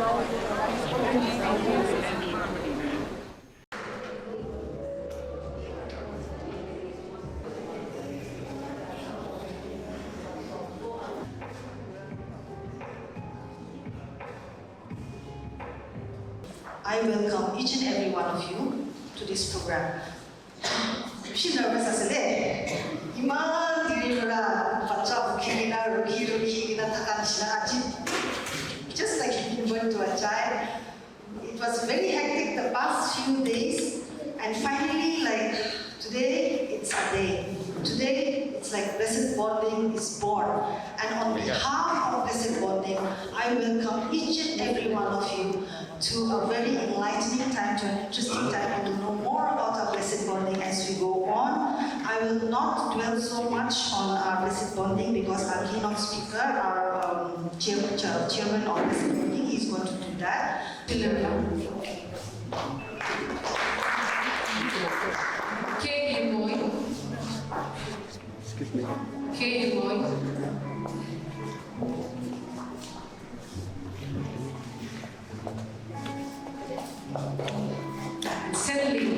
I welcome each and every one of you to this program. She nervous as a Iman Dirivara, Pacha, Kina, Ruki, just like giving birth to a child. It was very hectic the past few days, and finally, like today, it's a day. Today, it's like Blessed Bonding is born. And on behalf of Blessed Bonding, I welcome each and every one of you to a very enlightening time, to an interesting time, and to know more about our Blessed Bonding as we go on. I will not dwell so much on our Blessed Bonding because our keynote speaker, our chairman of Blessed Bonding, is going to do that. Excuse me. Settling.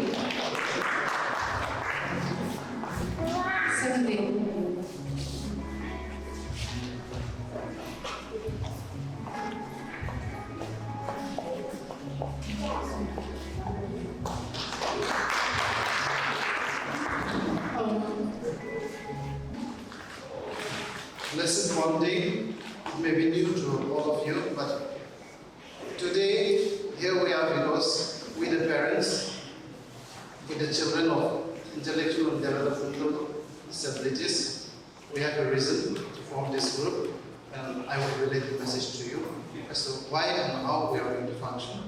Blessed Bonding may be new to all of you, but today here we are because we the parents, with the children of Intellectual Developmental Disabilities, we have a reason to form this group, and I will relate the message to you as to why and how we are going to function.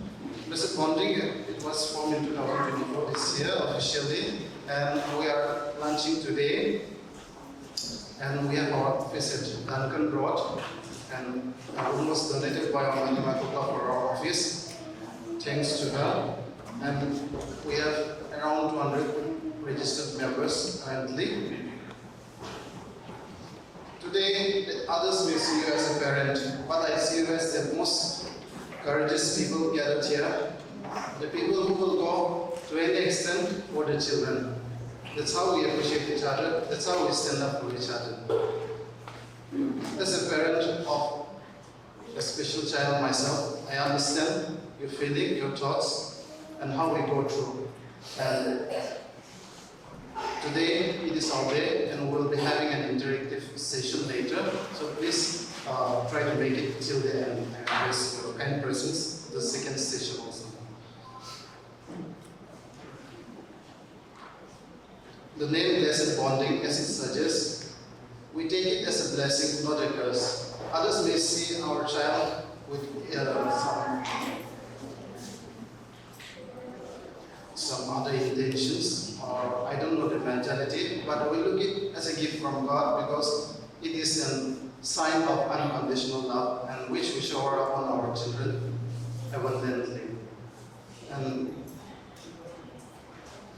Blessed Bonding, it was formed in 2024 this year officially, and we are launching today. And we have our office at Duncan Road, and a room was donated by our Mathematical for our office, thanks to her. And we have around 200 registered members currently. Today, the others may see you as a parent, but I see you as the most courageous people gathered here. The people who will go to any extent for the children. That's how we appreciate each other. That's how we stand up for each other. As a parent of a special child myself, I understand your feeling, your thoughts, and how we go through. And today, it is our day, and we'll be having an interactive session later. So please try to make it till the end and raise your kind presence to the second session also. The name Blessed Bonding, as it suggests, we take it as a blessing, not a curse. Others may see our child with some other intentions, or I don't know the mentality, but we look at it as a gift from God because it is a sign of unconditional love and which we shower upon our children abundantly. And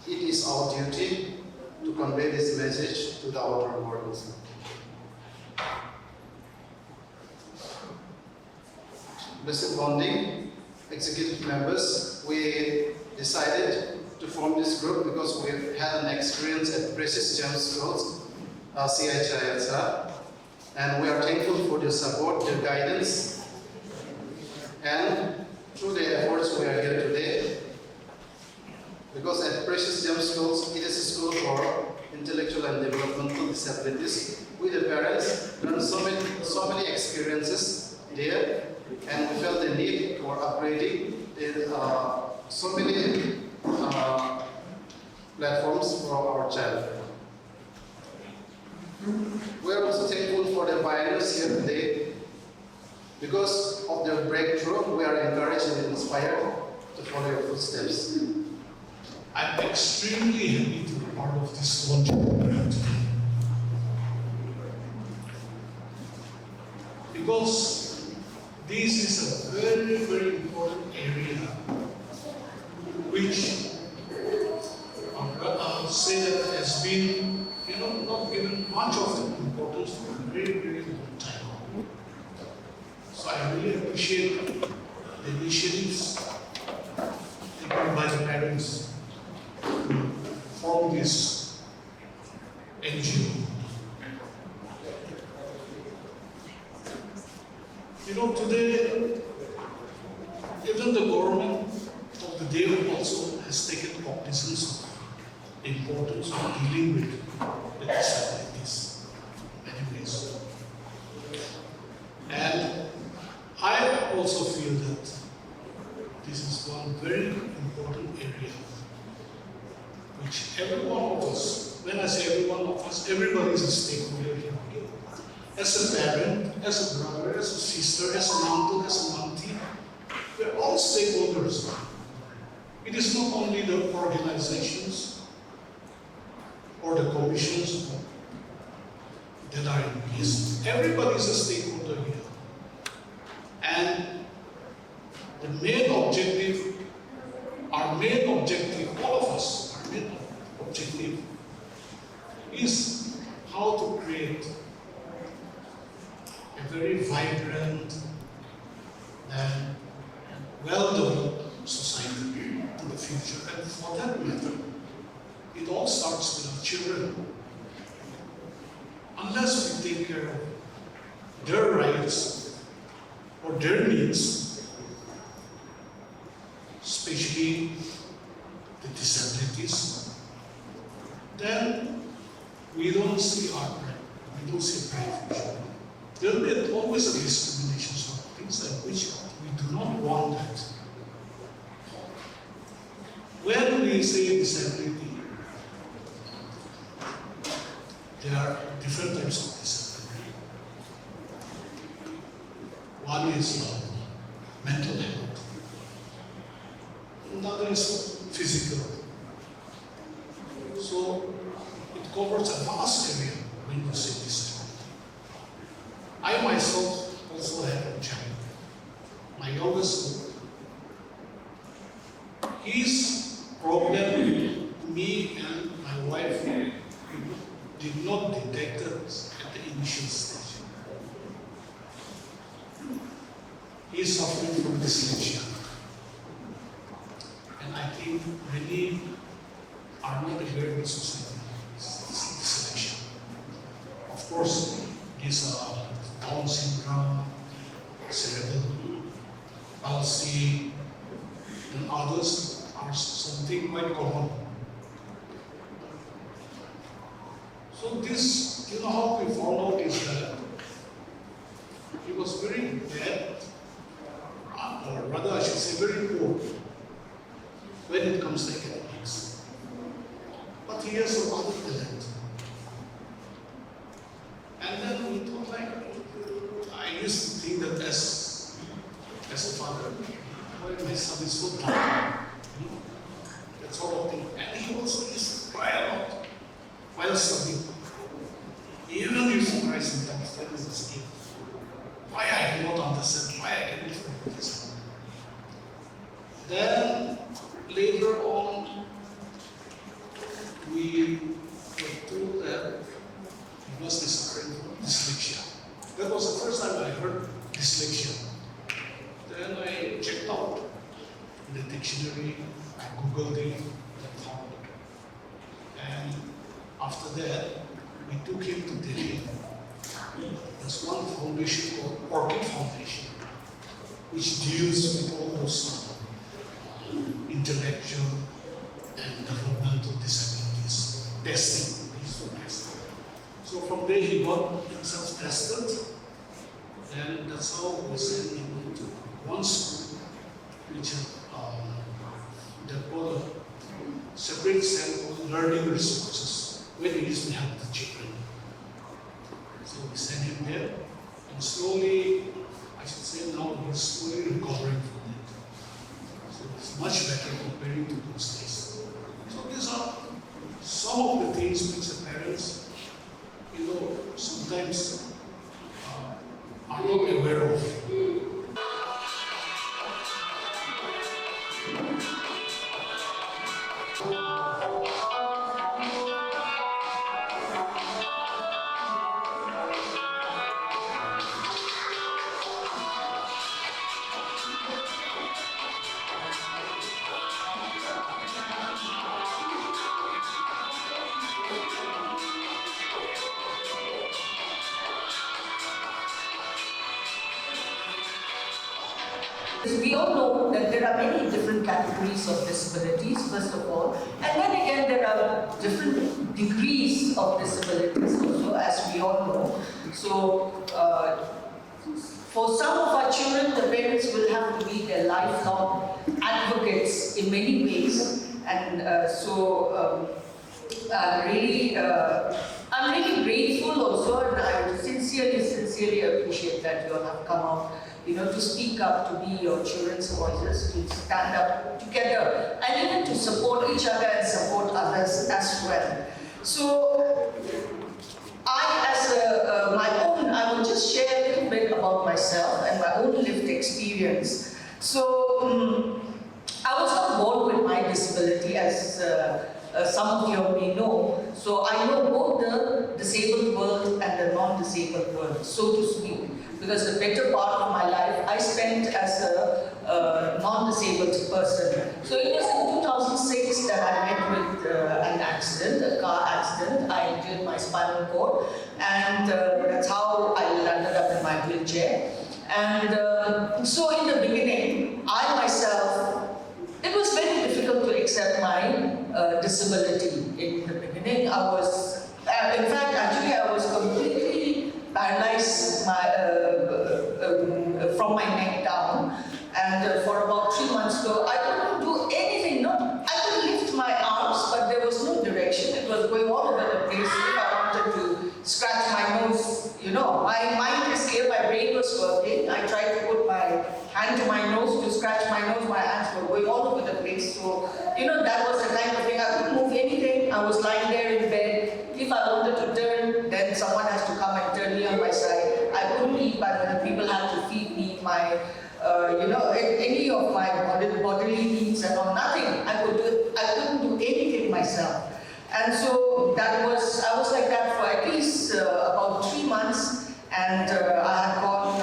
it is our duty to convey this message to the outer world. Blessed Bonding executive members, we decided to form this group because we've had an experience at Precious Gems Schools, CIHISA, and we are thankful for the support, the guidance, and through the efforts we are here today. Because at Precious Gems Schools, it is a school for intellectual and developmental disabilities. We the parents learned so many experiences there, and we felt the need for upgrading so many platforms for our child. We are also thankful for the pioneers here today. Because of their breakthrough, we are encouraged and inspired to follow your footsteps. I'm extremely happy to be part of this wonderful program today. Because this is a very, very important area which I would say that has been, not given much of the importance for a very, very long time. So I really appreciate the initiatives taken by the parents to form this NGO. You know, today, even the government of the day also has taken cognizance of the importance of dealing with the disabilities in many ways. And I also feel that this is one very important area which every one of us, when I say every one of us, everybody is a stakeholder here. As a parent, as a brother, as a sister, as an uncle, as an auntie, we're all stakeholders. It is not only the organizations or the commissions that are in place. Everybody is a stakeholder here. And the main objective, our main objective, all of us, our main objective is how to create a very vibrant and well-developed society in the future. And for that matter, it all starts with our children. Unless we take care of their rights or their needs, especially the disabilities, then we don't see our bright, we don't see a bright future. There will be always a discrimination of things like which we do not want that. When we say disability, there are different types of disability. One is mental health. Another is physical. So it covers a vast area when you say disability. I myself also have a child. My youngest son. His problem, me and my wife did not detect it at the initial stage. He is suffering from dyslexia. And I think many are not aware of society. Dyslexia. Of course, these are Down syndrome, cerebral palsy, and others are something quite common. So this, you know how we found out is that he was very bad, or rather I should say very poor, when it comes to academics. But he has some other talent. And then we thought like, I used to think that as a father, why my son is so dumb, that sort of thing. And he also used to cry a lot while studying. He even used to cry sometimes, that is his kid. Why I do not understand, why I cannot do this. Then later on, we were told that he was suffering from dyslexia. That was the first time I heard dyslexia. Then I checked out in the dictionary, I googled it, and found it. And after that, we took him to Delhi. There's one foundation called Orchid Foundation, which deals with all those intellectual and developmental disabilities testing. So from there he got himself tested, and that's how we sent him to one school, which they call a separate cell called learning resources, where they used to help the children. So we sent him there, and slowly, I should say now, he's slowly recovering from it. So it's much better comparing to those days. So these are some of the things which the parents, sometimes are not aware of. We all know that there are many different categories of disabilities, first of all, and then again there are different degrees of disabilities also, as we all know. So, for some of our children, the parents will have to be their lifelong advocates in many ways, and I'm really grateful also, and I sincerely appreciate that you all have come out, to speak up, to be your children's voices, to stand up together, and even to support each other and support others as well. So, I will just share a little bit about myself and my own lived experience. So, I was not born with my disability, as some of you may know. So I know both the disabled world and the non-disabled world, so to speak, because the better part of my life I spent as a non-disabled person. So it was in 2006 that I met with an accident, a car accident. I injured my spinal cord, and that's how I landed up in my wheelchair. And so in the beginning, I myself, it was very difficult to accept my disability. In the beginning, I was, in fact, actually I was completely paralyzed from my neck down. And for about 3 months ago, I couldn't do anything. I could lift my arms, but there was no direction. It was going all over the place. If I wanted to scratch my nose, my mind is clear, my brain was working. I tried to put my hand to my nose to scratch my nose, my hands were going all over the place. So, that was the kind of thing. I couldn't move anything. I was lying there in bed. If I wanted to turn, then someone has to come and turn me on my side. I couldn't eat, but people had to feed me my, any of my bodily needs and all, nothing. I couldn't do anything myself. And so I was like that for at least about 3 months, and I had gone,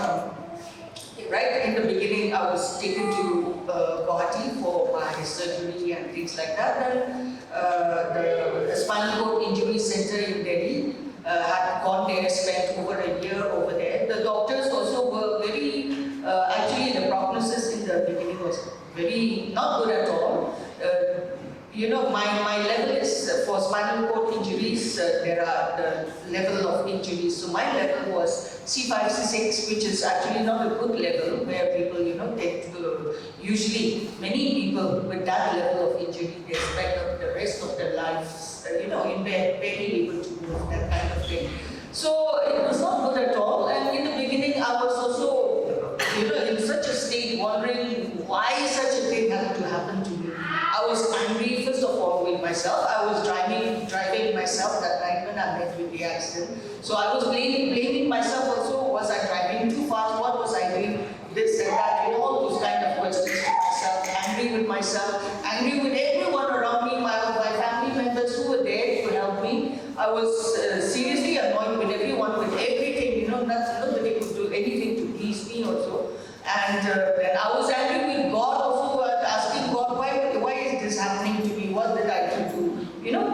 right in the beginning, I was taken to Guwahati for my surgery and things like that. Then the Spinal Cord Injury Center in Delhi had gone there, spent over a year over there. The doctors also were very, actually the prognosis in the beginning was very not good at all. My level is, for spinal cord injuries, there are the level of injuries. So my level was C5, C6, which is actually not a good level, where people, tend to, usually many people with that level of injury, they spend the rest of their lives, in bed, barely able to move, that kind of thing. So it was not good at all. And in the beginning, I was also, in such a state, wondering why such a thing had to happen to me. I was angry, first of all, with myself. I was driving myself that night when I met with the accident. So I was blaming myself also. Was I driving too fast? What was I doing? This and that, all those kind of questions to myself. Angry with myself, angry with everyone around me, my family members who were there to help me. I was seriously annoyed with everyone, with everything, nobody could do anything to please me also. And then I was angry with God also, asking God, why is this happening to me? What did I do to,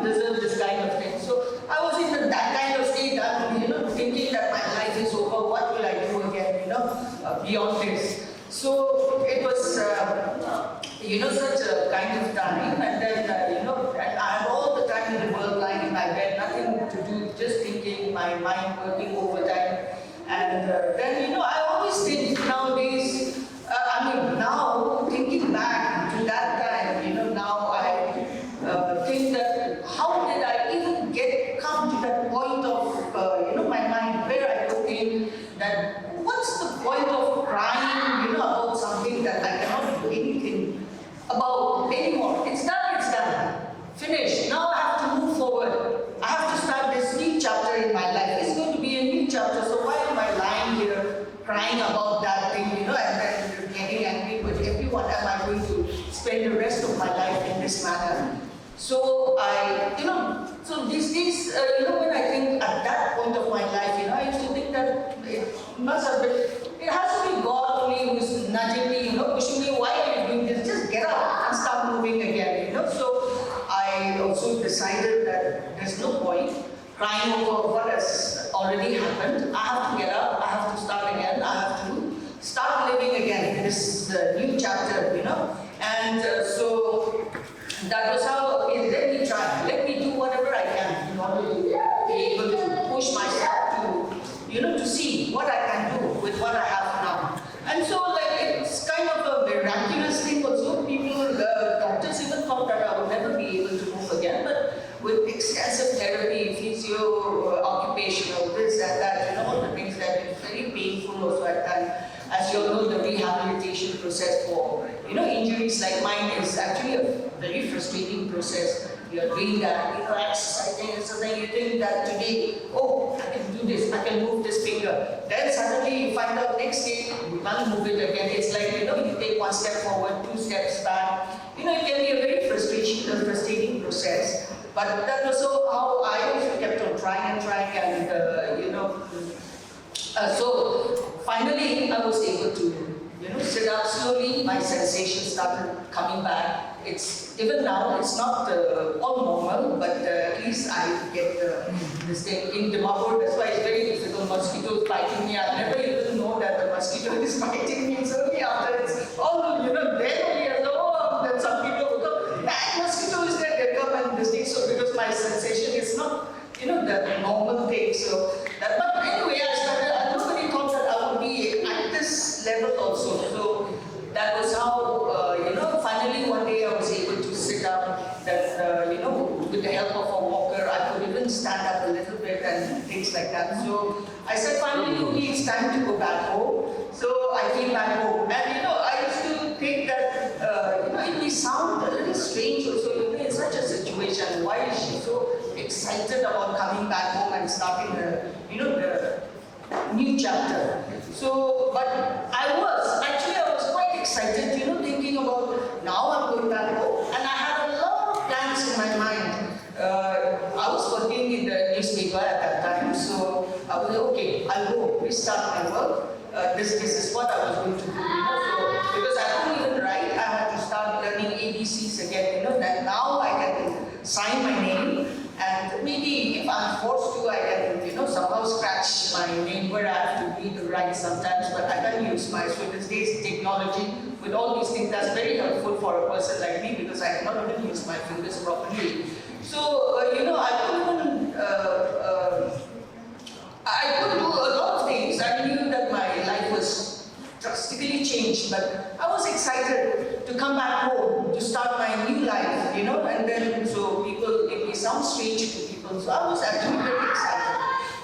deserve this kind of thing? So I was in that kind of state, thinking that my life is over, what will I do again, beyond this. So it was, such a kind of time, and then, and I had all the time in the world lying in my bed, nothing to do, just thinking, my mind working overtime. And then, I always think nowadays, now thinking back to that time, now I think that how did I even come to that point of, my mind where I could think that what's the point of crying, about something that I cannot do anything about anymore. It's done. Finished. Now I have to move forward. I have to start this new chapter in my life. It's going to be a new chapter, so why am I lying here crying about that thing, and then getting angry with everyone? Am I going to spend the rest of my life in this manner? So so these days, when I think at that point of my life, I used to think that it must have been, it has to be God only who's nudging me, pushing me, why are you doing this? Just get up and start moving again, So I also decided that there's no point crying over what has already happened. I have to get up, I have to start again, I have to start living again this And as you all know, the rehabilitation process for injuries like mine is actually a very frustrating process. You're doing that, exercising, and so then you think that today, oh, I can do this, I can move this finger. Then suddenly you find out next day you can't move it again. It's like you take one step forward, two steps back. It can be a very frustrating process. But that's also how I also kept on trying and so finally I was able to sit up slowly. My sensations started coming back. It's even now it's not all normal, but at least I get this thing in Dimapur. That's why it's very difficult. Mosquitoes biting me. I never even know that the mosquito is biting me. It's only after it's all then only I know that some people will come. That mosquito is there. They come and this thing. So because my sensation is not the normal thing. So that, but anyway, I nobody thought that I would be at this level also. So that was how finally one day I was able to sit up. That with the help of a walker, I could even stand up a little bit and things like that. So I said, finally, okay, it's time to go back home. So I came back home, and I used to think that it may sound a little strange also. In such a situation, why is she so excited about coming back home and starting the new chapter? So, but I was quite excited, thinking about now I'm going back home, and I had a lot of plans in my mind. I was working in the newspaper at that time, so I was okay. I'll go restart my work. This is what I was going to do, so because I couldn't even write, I had to start learning ABCs again, that now I can sign my name, and maybe if I'm forced to, I can, somehow scratch my name where I have to read or write sometimes, but I can use my, so these days technology, with all these things, that's very helpful for a person like me, because I cannot even use my fingers properly. So, I could do a lot of things. I knew that my life was drastically changed, but I was excited to come back home, to start my new life, and then, so it may sound strange to people, so I was actually very excited.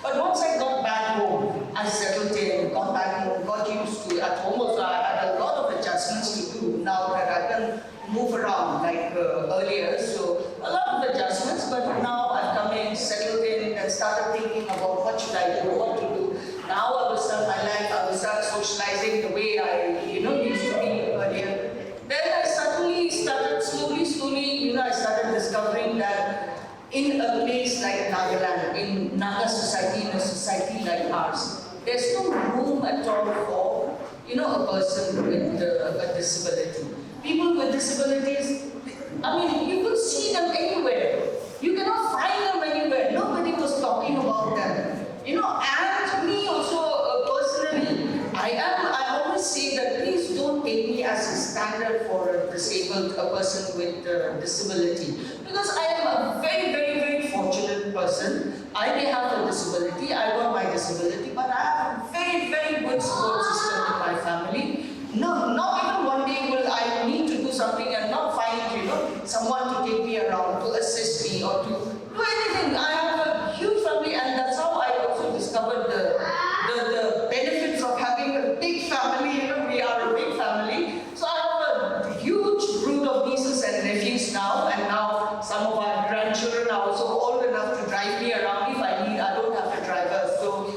But once I got back home, I settled in, got back home, got used to it. At home also, I had a lot of adjustments to do now that I can move around like earlier, so a lot of adjustments, but now I've come in, settled in, and started thinking about what should I do, what to do. Now I will start my life, I will start socializing the way I, used to be earlier. Then I suddenly started slowly, I started discovering that in a place like Nagaland, in Naga society, in a society like ours, there's no room at all for, a person with a disability. People with disabilities, you will see them anywhere. You cannot find them anywhere. Nobody was talking about them. And me also personally, I always say that please don't take me as a standard for a person with a disability. Because I am a very, very, very fortunate person. I may have a disability, I got my disability, but I have a very, very good support system in my family. No, not even one day will I need to do something and not find, someone to take me around, to assist me or to do anything. I have a huge family, and that's how I also discovered the benefits of having a big family. We are a big family. So I have a huge brood of nieces and nephews now, and now some of our grandchildren are also old enough to drive me around if I need. I don't have to drive us. So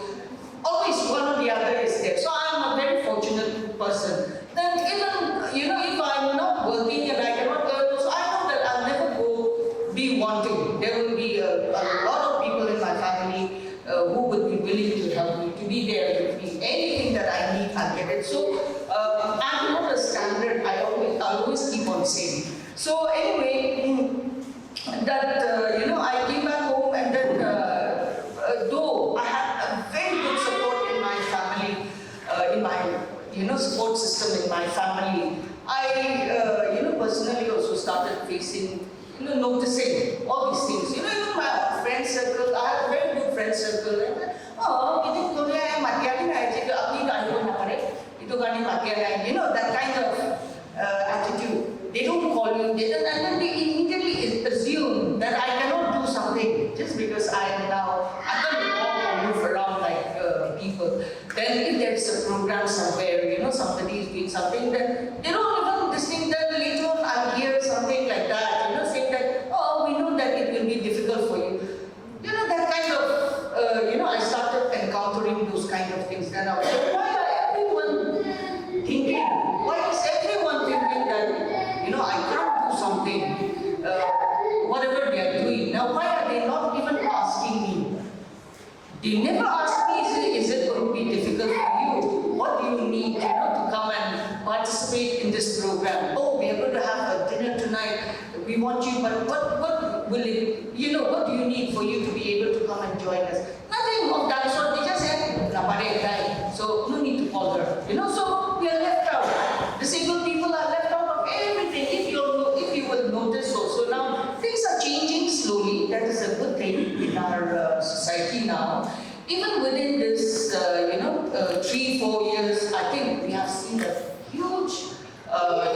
always one or the other is there. So I am a very fortunate person. Then even, if I'm not working and I cannot earn, so I know that I'll never be wanting. There will be a lot of people in my family who would be willing to help me, to be there with me. Anything that I need, I'll get it. So I'm not a standard. I always keep on saying. So anyway, that I came back home, and then though I had a very good support in my family, in my support system in my family, I personally also started facing, noticing all these things. Even my friend circle, I have a very good friend circle. And, that kind of attitude. They don't call you, and then they immediately assume that I cannot do something just because I can't walk or move around like people. Then if there's a program somewhere, something, then they don't even this thing, then later on I'll hear something like that, saying that, oh, we know that it will be difficult for you. That kind of, I started encountering those kind of things. Then I was like, why are everyone thinking? Why is everyone thinking that, I can't do something, whatever they are doing? Now, why are they not even asking me? They never ask me, is it going to be difficult for you? What do you need, to come and participate in this program? Oh, we are going to have a dinner tonight. We want you, but what will it, what do you need for you to be able to come and join us? Nothing of that sort. They just said, so no need to bother. So we are left out. Disabled people are left out of everything. If you will notice also, now things are changing slowly. That is a good thing in our society now. Even within this, 3-4 years, I think we have seen a huge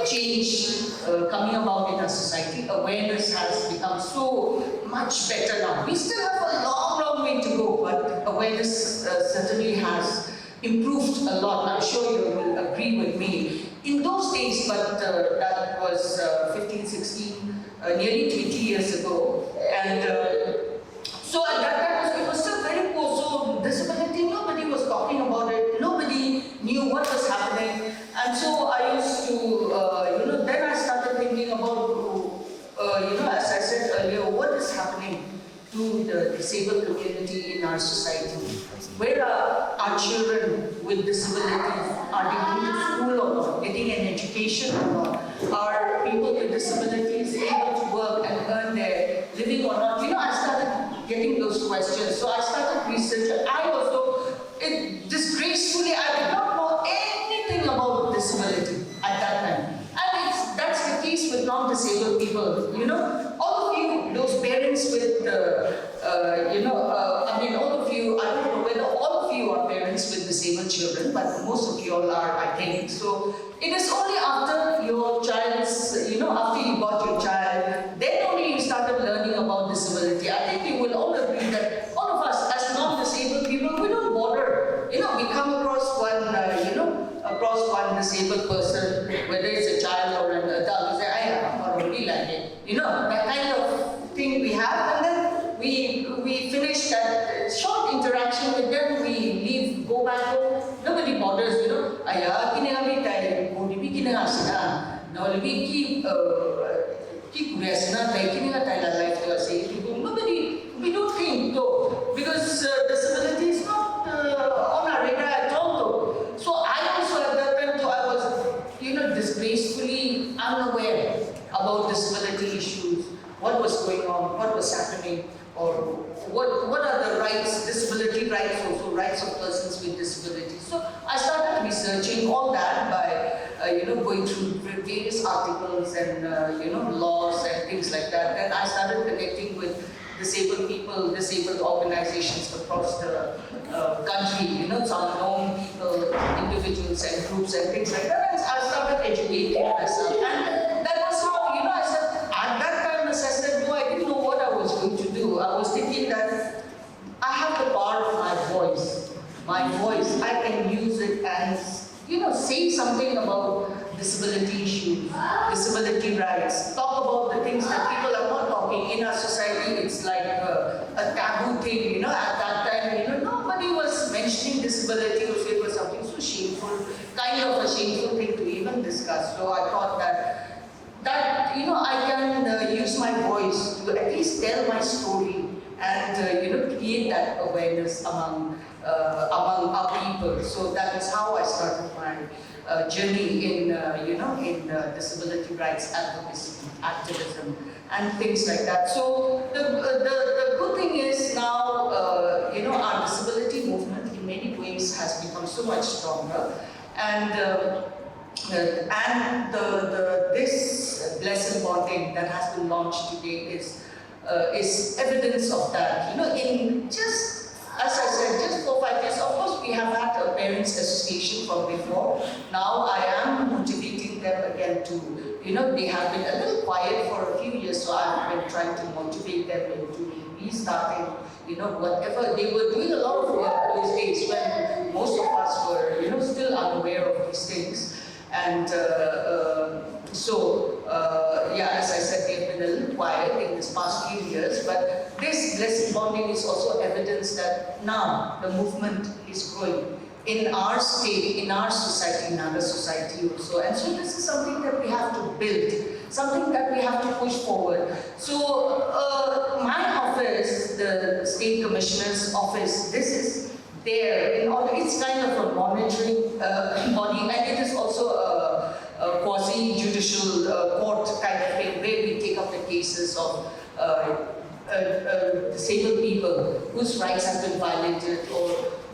change coming about in our society. Awareness has become so much better now. We still have a long, long way to go, but awareness certainly has improved a lot. I'm sure you will agree with me. In those days, but that was 15, 16, nearly 20 years ago, and so at that time it was still very poor. So disability, nobody was talking about it. Nobody knew what was happening, and so I used to, then I started thinking about, as I said earlier, what is happening to the disabled community in our society. Where are our children with disabilities? Are they going to school or not? Getting an education or not? Are people with disabilities able to work and earn their living or not? I started getting those questions. So I started research. I also, disgracefully, I did not know anything about disability at that time. And that's the case with non-disabled people. All of you, those parents with, all of you, I don't know whether all of you are parents with disabled children, but most of you all are, I think. So it is only after your child's, after you got your child, then only you started learning about disability. I think you will all agree that all of us, as non-disabled people, we don't bother. We come across one disabled person, whether it's a child or an adult, we say, I really like it. That kind of thing we have, and then we finish that short interaction with them, we leave, go back home, nobody bothers, nobody, we don't think though, because disability is not on our radar at all though. So I also at that time, though, I was, disgracefully unaware about disability issues, what was going on, what was happening, or what are the rights, disability rights, also rights of persons with disabilities. So I started researching all that by going through various articles and laws and things like that. Then I started connecting with disabled people, disabled organizations across the country, some known people, individuals and groups and things like that. And I started educating myself. And that was how, I said, at that time, as I said, no, I didn't know what I was going to do. I was thinking that I have the power of my voice. My voice, I can use it as, say something about disability issues, disability rights, talk about the things that people are not talking in our society. It's like a taboo thing, at that time, nobody was mentioning disability, or it was something so shameful, kind of a shameful thing to even discuss. So I thought that I can use my voice to at least tell my story and create that awareness among our people. So that is how I started my journey in disability rights advocacy, activism, and things like that. So the good thing is now our disability movement in many ways has become so much stronger, and this blessed bonding that has been launched today is evidence of that. In just, as I said, just 4-5 years, of course we have had a parents association from before. Now I am motivating them again to, they have been a little quiet for a few years, so I've been trying to motivate them into restarting, whatever. They were doing a lot of work those days when most of us were, still unaware of these things. And as I said, they've been a little quiet in this past few years, but this blessed bonding is also evidence that now the movement is growing in our state, in our society, in other society also. And so this is something that we have to build, something that we have to push forward. So my office, the State Commissioner's office, this is there in order, it's kind of a monitoring body, and it is also a quasi-judicial court kind of thing where we take up the cases of disabled people whose rights have been violated, or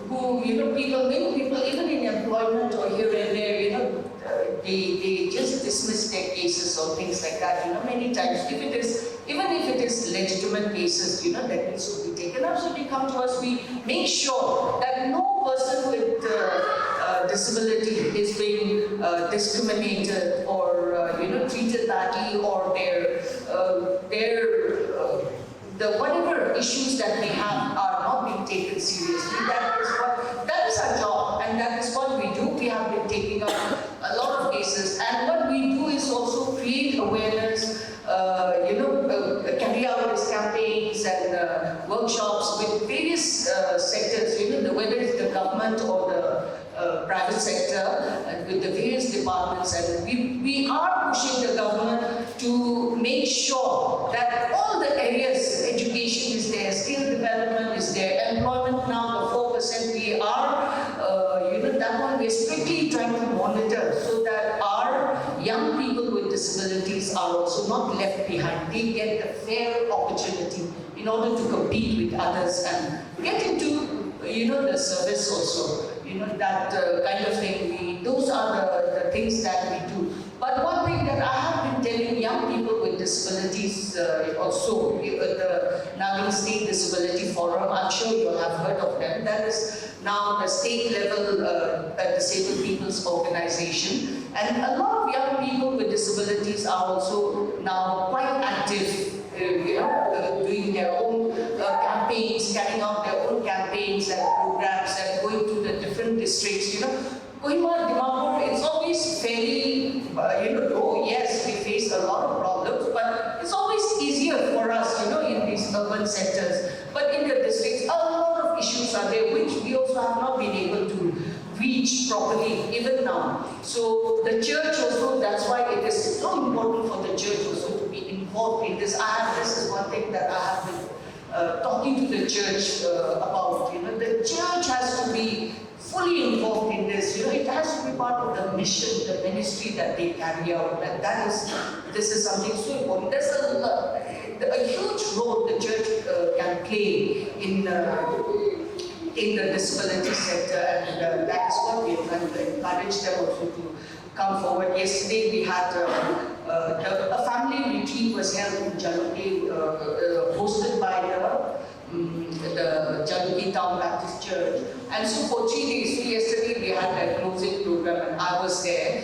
who, many people even in employment or here and there, they just dismiss their cases or things like that, many times. Even if it is legitimate cases, that needs to be taken up. So they come to us, we make sure that no person with disability is being discriminated or, treated badly, or the whatever issues that they have are not being taken seriously. That is our job, and that is what we do. We have been taking up a lot of cases, and what we do is also create awareness, carry out these campaigns and workshops with various sectors, whether it's the government or the private sector, and with the various departments, and we are pushing the government to make sure that all the areas, education is there, skill development is there, employment now, the 4% we are, that one we're strictly trying to monitor so that our young people with disabilities are also not left behind. They get the fair opportunity in order to compete with others and get into, the service also. That kind of thing. Those are the things that we do. But one thing that I have been telling young people with disabilities also, the Nagaland State Disability Forum, I'm sure you have heard of them. That is now the state level disabled people's organization. And a lot of young people with disabilities are also now quite active, doing their own campaigns, carrying out their own campaigns and programs and going to the different districts, Kohima, Dimapur, it's always fairly, oh yes, we face a lot of problems, but it's always easier for us, in these urban sectors. But in the districts, a lot of issues are there, which we also have not been able to reach properly, even now. So the church also, that's why it is so important for the church also to be involved in this. This is one thing that I have been talking to the church about. The church has to be fully involved in this. It has to be part of the mission, the ministry that they carry out, and this is something so important. There's a huge role the church can play in the disability sector, and that is what we are trying to encourage them also to come forward. Yesterday we had a family retreat was held in January, hosted by the January Town Baptist Church. And so for 3 days, so yesterday we had a closing program and I was there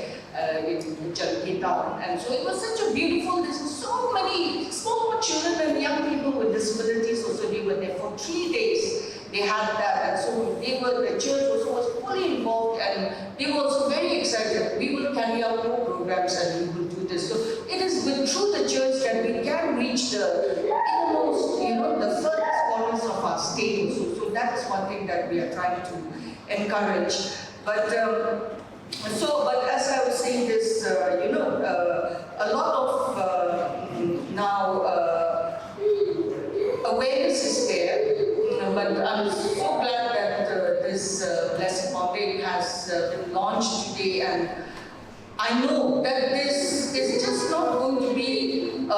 in January Town. And so it was such a beautiful, there's so many small children and young people with disabilities also, they were there for 3 days. They had that, and so the church also was fully involved, and they were also very excited. We will carry out more programs and we will do this. So it is through the church that we can reach the innermost, the furthest corners of our state. So that is one thing that we are trying to encourage. But as I was saying this, a lot of now awareness is there. But I'm so glad that this Blessed Fountain has been launched today, and I know that this is just not going to be a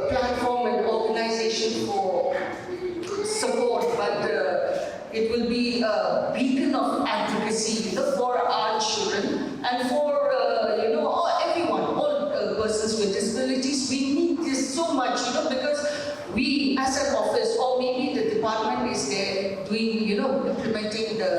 platform and organization for support, but it will be a beacon of advocacy for our children and for everyone, all persons with disabilities. We need this so much, because we as an office, or maybe the department is there doing, implementing the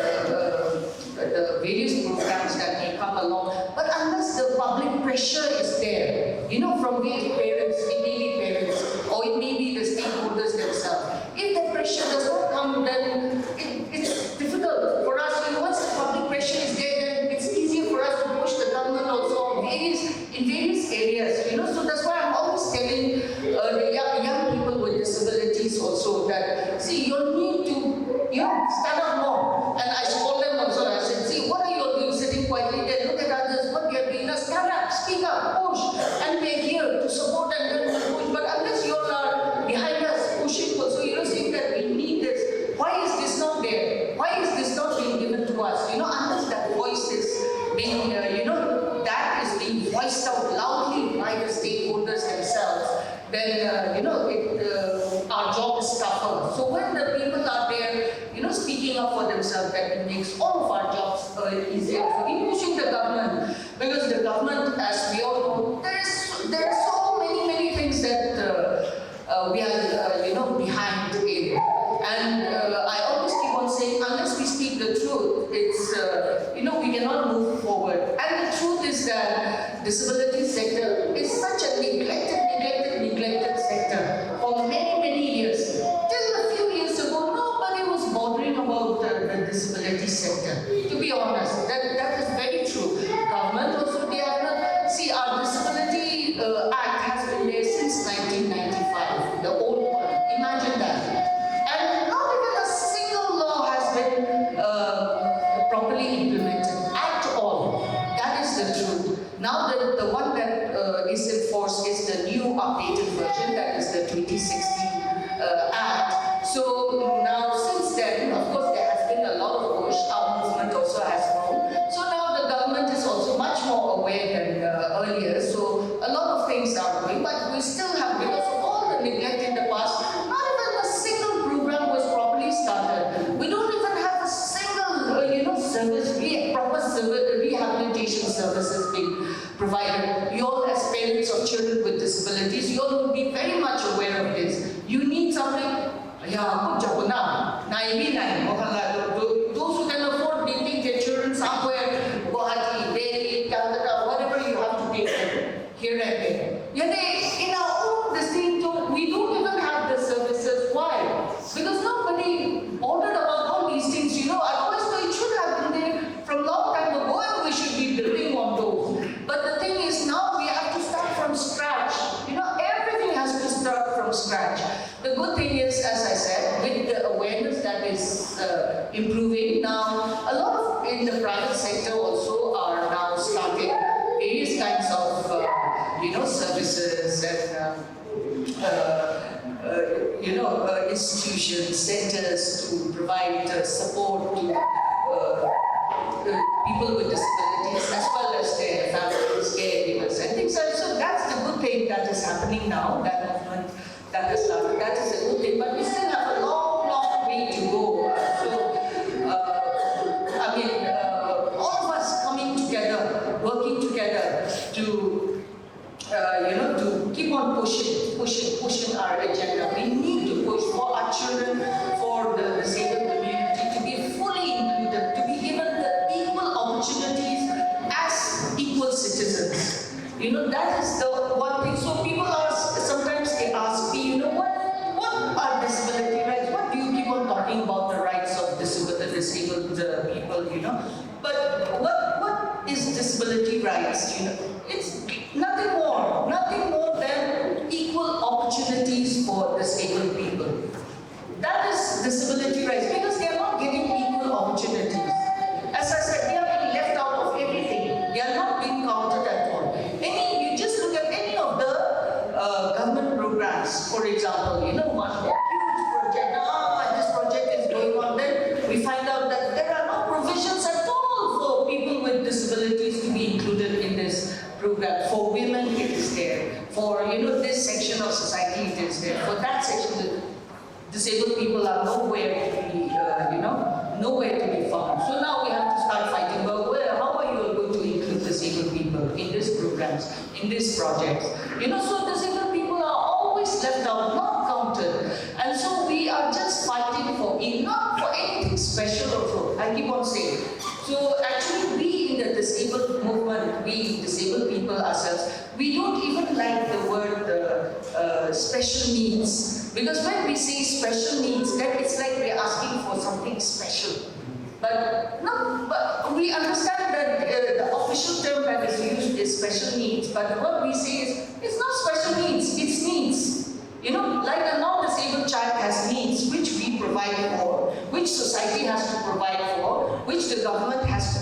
various programs that may come along. But unless the public pressure is there, from various parents, it may be parents, or it may be the stakeholders themselves. If the pressure does not come, then it's difficult for us. Once the public pressure is there, then it's easier for us to push the government or disability sector is such a neglected sector for many, many years. Till a few years ago, nobody was bothering about the disability sector. To be honest, that is very true. Government also, they have not, see, our Disability Act has been there since 1995, the old one. Imagine that. And not even a single law has been properly implemented at all. That is the truth. Now the one that is in force is the new updated version, that is the 2016 Act. So now since then, of course, there has been a lot of push. Our movement also has grown. So now the government is also much more aware than earlier. So a lot of things are going, but we still have, because of all the neglect in the past, not even a single program was properly started. We don't even have a single, service, proper rehabilitation services being provided. You all, as parents of children with disabilities, you all will be very much aware of this. You need something. Those who can afford, they take their children somewhere, Guwahati, Delhi, Calcutta, whatever you have to take them here and there. In our own district, we don't even have the services. Why? Because nobody bothered about all these things, Otherwise, it should have been there from a long time ago, and we should be building on those. But the thing is, now we have to start from scratch. Everything has to start from scratch. The good thing is, as I said, with the awareness that is improving now, a lot of in the private sector also are now starting various kinds of services and institutions, centers to provide support to people with disabilities as well as their families, caregivers, and things like that. So that's the good thing that is happening now. That movement that has started, that is a good thing. But we still have a long, long way to go. All of us coming together, working together to keep on pushing our agenda. We need to push for our children, for the disabled community to be fully included, to be given the equal opportunities as equal citizens. That is the one thing. So people sometimes they ask me, what are disability rights? What do you keep on talking about the rights of disabled people, But what is disability rights, It's nothing more than equal opportunities for disabled people. That is disability rights, because they are not getting equal opportunities. As I said, they are being left out of everything. They are not being counted at all. You just look at any of the government programs, for example, one huge project, this project is going on, then we find out that there are no provisions at all for people with disabilities to be included in this program. For women, it is there. For this section of society, it is there. For that section, the disabled people are nowhere to be, nowhere to be found. So now we have to start fighting about how are you going to include disabled people in these programs, in these projects? So disabled people are always left out, not counted. And so we are just fighting not for anything special also. I keep on saying. So actually, we in the disabled movement, we disabled people ourselves, we don't even like the word special needs. Because when we say special needs, then it's like we're asking for something special. But we understand that the official term that is used is special needs. But what we say is, it's not special needs, it's needs. Like a non-disabled child has needs which we provide for, which society has to provide for, which the government has